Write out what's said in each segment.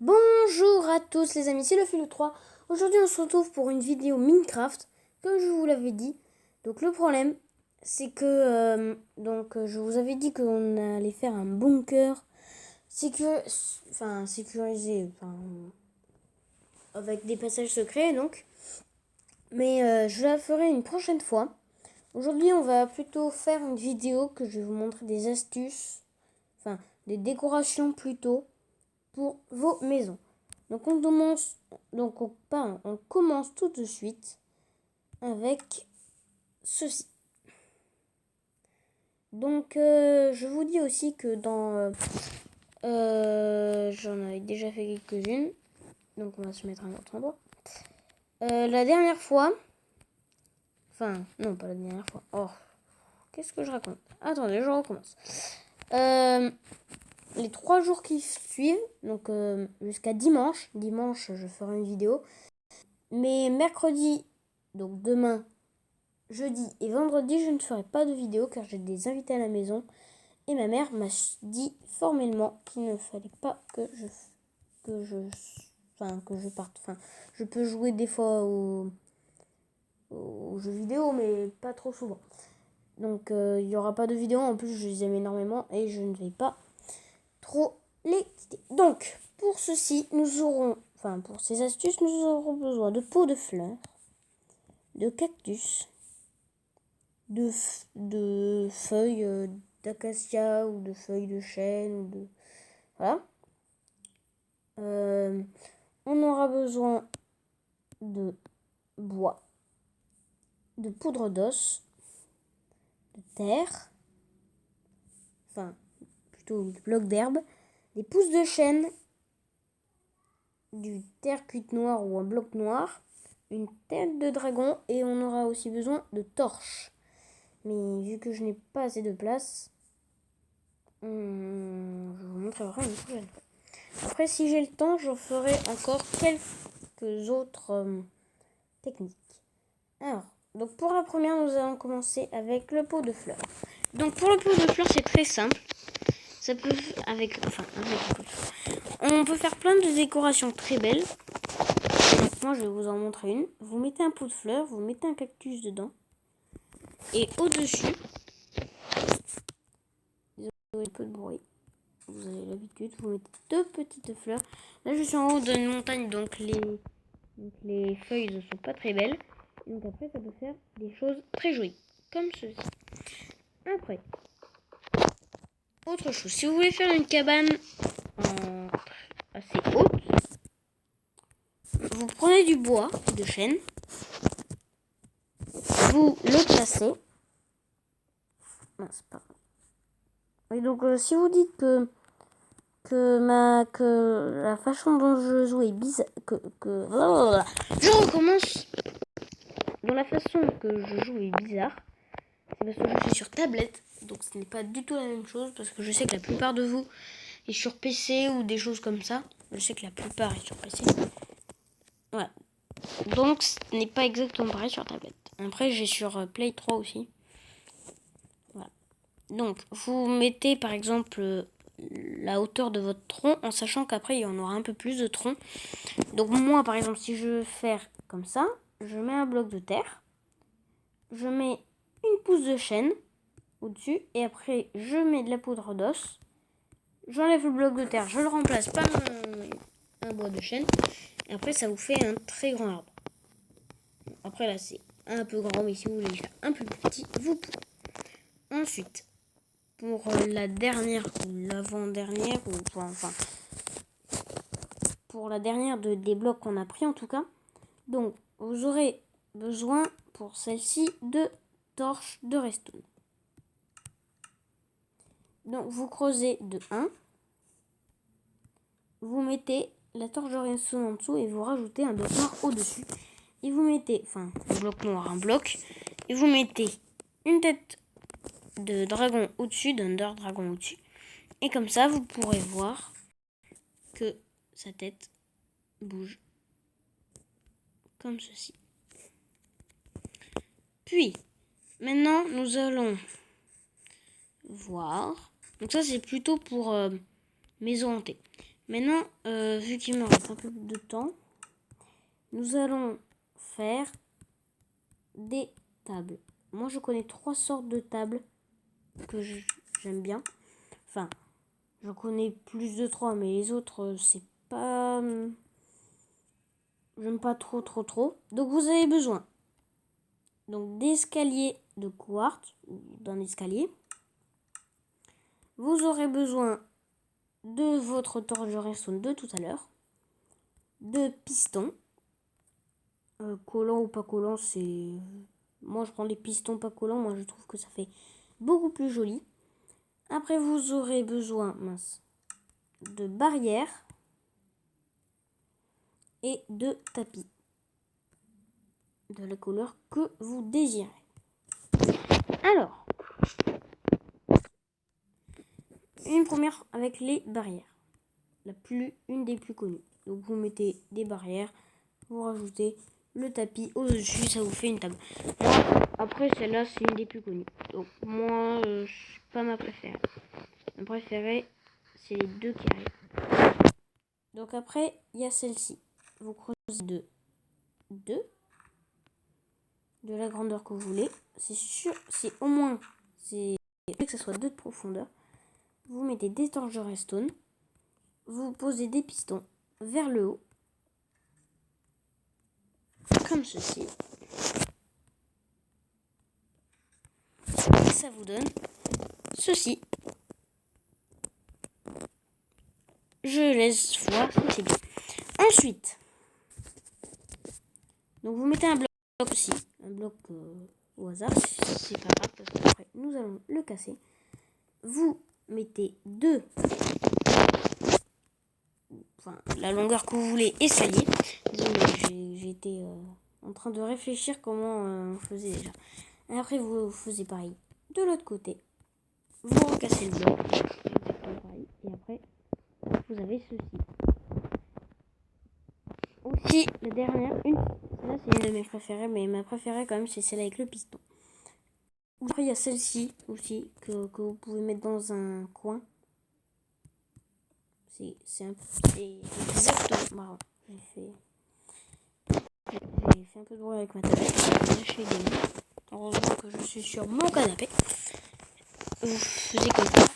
Bonjour à tous les amis, c'est le Philo 3. Aujourd'hui on se retrouve pour une vidéo Minecraft, comme je vous l'avais dit. Donc le problème, c'est que je vous avais dit qu'on allait faire un bunker sécurisé, avec des passages secrets donc. Mais je la ferai une prochaine fois. Aujourd'hui on va plutôt faire une vidéo que je vais vous montrer des astuces, des décorations plutôt pour vos maisons. Donc on commence tout de suite avec ceci. Donc je vous dis aussi que j'en avais déjà fait quelques-unes. Donc on va se mettre à un autre endroit. La dernière fois, non pas la dernière fois. Oh, qu'est-ce que je raconte? Attendez, je recommence. Les 3 jours qui suivent, donc jusqu'à dimanche. Dimanche, je ferai une vidéo. Mais mercredi, donc demain, jeudi et vendredi, je ne ferai pas de vidéo car j'ai des invités à la maison. Et ma mère m'a dit formellement qu'il ne fallait pas que je parte. Je peux jouer des fois aux jeux vidéo, mais pas trop souvent. Donc il n'y aura pas de vidéo. En plus, je les aime énormément et je ne vais pas trop les quitter. Donc, pour ceci, pour ces astuces, nous aurons besoin de pots de fleurs, de cactus, de feuilles d'acacia ou de feuilles de chêne ou de voilà. On aura besoin de bois, de poudre d'os, de terre, plutôt de blocs d'herbe, des pousses de chêne, du terre cuite noire ou un bloc noir, une tête de dragon et on aura aussi besoin de torches. Mais vu que je n'ai pas assez de place, je vous montrerai une prochaine fois. Après, si j'ai le temps, j'en ferai encore quelques autres techniques. Alors, donc pour la première, nous allons commencer avec le pot de fleurs. Donc pour le pot de fleurs, c'est très simple. Ça peut on peut faire plein de décorations très belles. Donc moi, je vais vous en montrer une. Vous mettez un pot de fleurs, vous mettez un cactus dedans. Et au-dessus, un peu de bruit. Vous avez l'habitude, vous mettez 2 petites fleurs. Là, je suis en haut d'une montagne, donc les feuilles ne sont pas très belles. Donc après, ça peut faire des choses très jolies, comme ceci. Après, autre chose, si vous voulez faire une cabane assez haute, vous prenez du bois de chêne, vous le placez. C'est pas grave. Et donc, si vous dites que la façon dont je joue est bizarre, je recommence. Dans la façon que je joue est bizarre, c'est parce que je suis sur tablette, donc ce n'est pas du tout la même chose, parce que je sais que la plupart de vous est sur PC ou des choses comme ça. Je sais que la plupart est sur PC. Voilà. Donc ce n'est pas exactement pareil sur tablette. Après j'ai sur Play 3 aussi. Voilà. Donc vous mettez par exemple la hauteur de votre tronc en sachant qu'après il y en aura un peu plus de tronc. Donc moi par exemple si je veux faire comme ça, je mets un bloc de terre, je mets une pousse de chêne au-dessus et après je mets de la poudre d'os, j'enlève le bloc de terre, je le remplace par un bois de chêne et après ça vous fait un très grand arbre. Après là c'est un peu grand, mais si vous voulez faire un peu plus petit, vous pouvez. Ensuite, pour la dernière ou l'avant-dernière, pour la dernière des blocs qu'on a pris en tout cas, donc vous aurez besoin pour celle-ci de torches de redstone. Donc vous creusez de 1, vous mettez la torche de redstone en dessous et vous rajoutez un bloc noir au-dessus. Et vous mettez, un bloc noir, un bloc, et vous mettez une tête de dragon au-dessus, d'Under Dragon au-dessus. Et comme ça, vous pourrez voir que sa tête bouge comme ceci. Puis, maintenant, nous allons voir. Donc ça, c'est plutôt pour maison hantée. Maintenant, vu qu'il me reste un peu de temps, nous allons faire des tables. Moi, je connais 3 sortes de tables que j'aime bien. Enfin, j'en connais plus de 3, mais les autres, c'est pas... J'aime pas trop. Donc, vous avez besoin d'escaliers de quartz, d'un escalier. Vous aurez besoin de votre torche de redstone de tout à l'heure, de pistons, collants ou pas collants, c'est... Moi, je prends des pistons pas collants, moi je trouve que ça fait beaucoup plus joli. Après, vous aurez besoin, de barrières et de tapis de la couleur que vous désirez. Alors, une première avec les barrières. Une des plus connues. Donc vous mettez des barrières, vous rajoutez le tapis au-dessus, ça vous fait une table. Après celle-là, c'est une des plus connues. Donc moi, c'est pas ma préférée. Ma préférée, c'est les deux qui arrivent. Donc après, il y a celle-ci. Vous creusez de la grandeur que vous voulez. C'est sûr, c'est au moins, c'est que ça soit 2 de profondeur. Vous mettez des torches de redstone. Vous posez des pistons vers le haut. Comme ceci. Et ça vous donne ceci. Je laisse voir si c'est bien. Ensuite, donc vous mettez un bloc aussi. Un bloc au hasard. C'est pas grave parce qu'après nous allons le casser. Vous mettez la longueur que vous voulez, escalier. Désolé, j'ai été en train de réfléchir comment on faisait déjà. Et après, vous faisiez pareil de l'autre côté. Vous recassez le bloc. Exactement pareil. Et après, vous avez ceci. Aussi, la dernière, celle-là c'est une de mes préférées, mais ma préférée quand même, c'est celle avec le piston. Après, il y a celle-ci aussi que vous pouvez mettre dans un coin. C'est exactement marrant. J'ai fait un peu de bruit avec ma tablette. Heureusement que je suis sur mon canapé. Vous faisiez comme ça.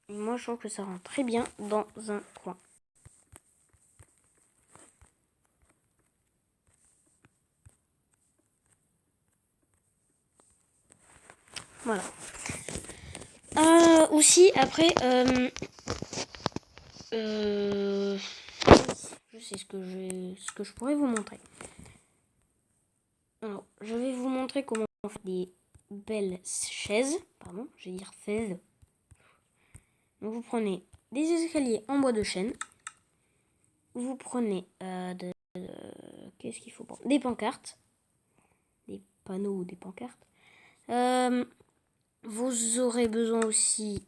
Et moi, je trouve que ça rend très bien dans un coin. Voilà. Aussi, après, je sais ce que je pourrais vous montrer. Alors, je vais vous montrer comment on fait des belles chaises. Pardon, je vais dire chaises. Donc, vous prenez des escaliers en bois de chêne. Vous prenez qu'est-ce qu'il faut prendre? Des pancartes. Des panneaux ou des pancartes. Vous aurez besoin aussi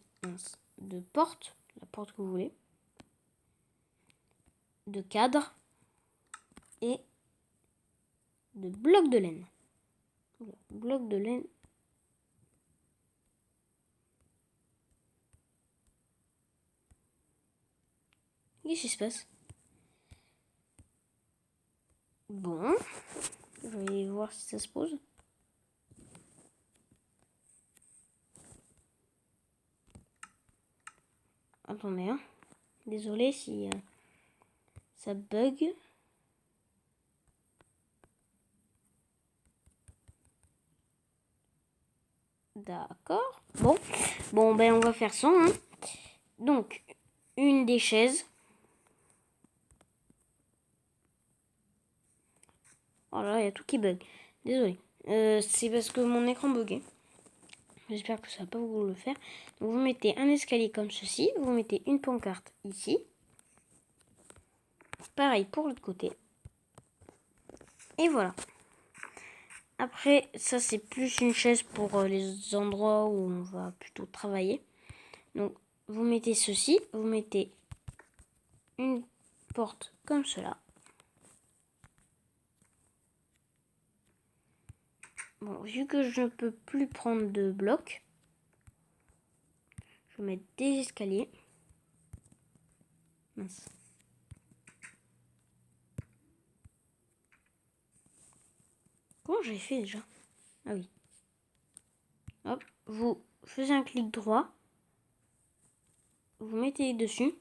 de portes. La porte que vous voulez. De cadres. Et de blocs de laine. Voilà, blocs de laine. Qu'est-ce qui se passe? Bon, je vais voir si ça se pose. Attendez, hein. Désolé si ça bug. D'accord. Bon, ben on va faire ça. Hein. Donc, une des chaises. Oh là, il y a tout qui bug. Désolé. C'est parce que mon écran buguait. J'espère que ça va pas vous le faire. Donc, vous mettez un escalier comme ceci. Vous mettez une pancarte ici. Pareil pour l'autre côté. Et voilà. Après, ça c'est plus une chaise pour les endroits où on va plutôt travailler. Donc, vous mettez ceci. Vous mettez une porte comme cela. Bon, vu que je ne peux plus prendre de blocs, je vais mettre des escaliers. Mince. Comment j'avais fait déjà? Ah oui. Hop, vous faites un clic droit. Vous mettez dessus.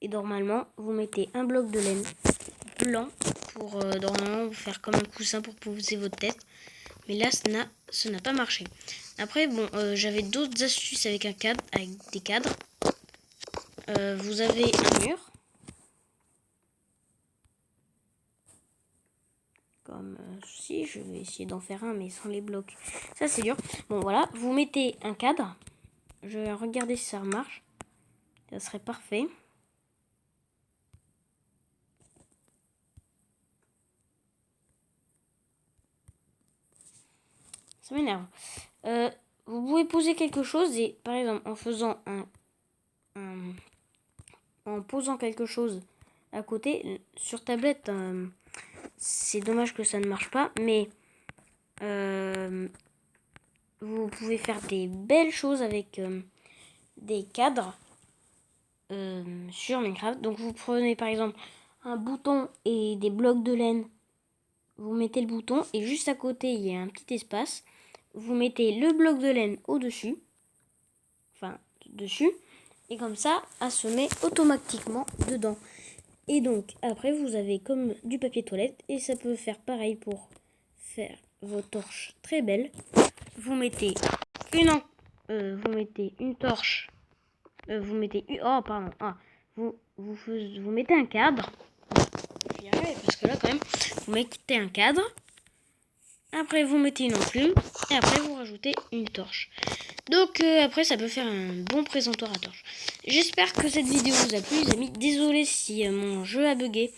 Et normalement, vous mettez un bloc de laine blanc pour normalement vous faire comme un coussin pour poser votre tête. Mais là, ça n'a pas marché. Après, bon, j'avais d'autres astuces avec avec des cadres. Vous avez un mur. Comme ceci, je vais essayer d'en faire un, mais sans les blocs. Ça, c'est dur. Bon, voilà, vous mettez un cadre. Je vais regarder si ça marche. Ça serait parfait. Ça m'énerve. Vous pouvez poser quelque chose et, par exemple, en faisant en posant quelque chose à côté, sur tablette, c'est dommage que ça ne marche pas, mais vous pouvez faire des belles choses avec des cadres sur Minecraft. Donc vous prenez par exemple un bouton et des blocs de laine, vous mettez le bouton et juste à côté il y a un petit espace, vous mettez le bloc de laine au-dessus, enfin dessus, et comme ça, elle se met automatiquement dedans. Et donc, après, vous avez comme du papier toilette. Et ça peut faire pareil pour faire vos torches très belles. Vous mettez vous mettez une torche. Vous mettez oh, pardon. Ah, vous mettez un cadre. Je vais y arriver parce que là, quand même, vous mettez un cadre. Après, vous mettez une enclume. Et après, vous rajoutez une torche. Donc après ça peut faire un bon présentoir à torche. J'espère que cette vidéo vous a plu les amis. Désolé si mon jeu a bugué.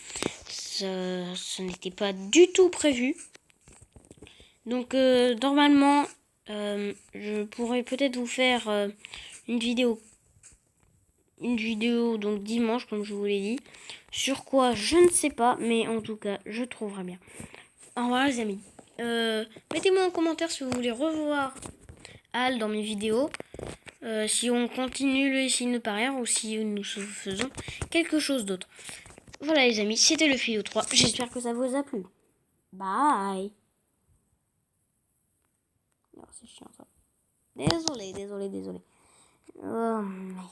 Ce n'était pas du tout prévu. Donc normalement je pourrais peut-être vous faire une vidéo donc dimanche comme je vous l'ai dit. Sur quoi je ne sais pas, mais en tout cas je trouverai bien. Au revoir les amis. Mettez-moi en commentaire si vous voulez revoir Al dans mes vidéos. Si on continue le signe de parieur ou si nous faisons quelque chose d'autre. Voilà les amis, c'était le Philo 3. J'espère que ça vous a plu. Bye. Oh, c'est chiant ça. Désolé. Oh merde.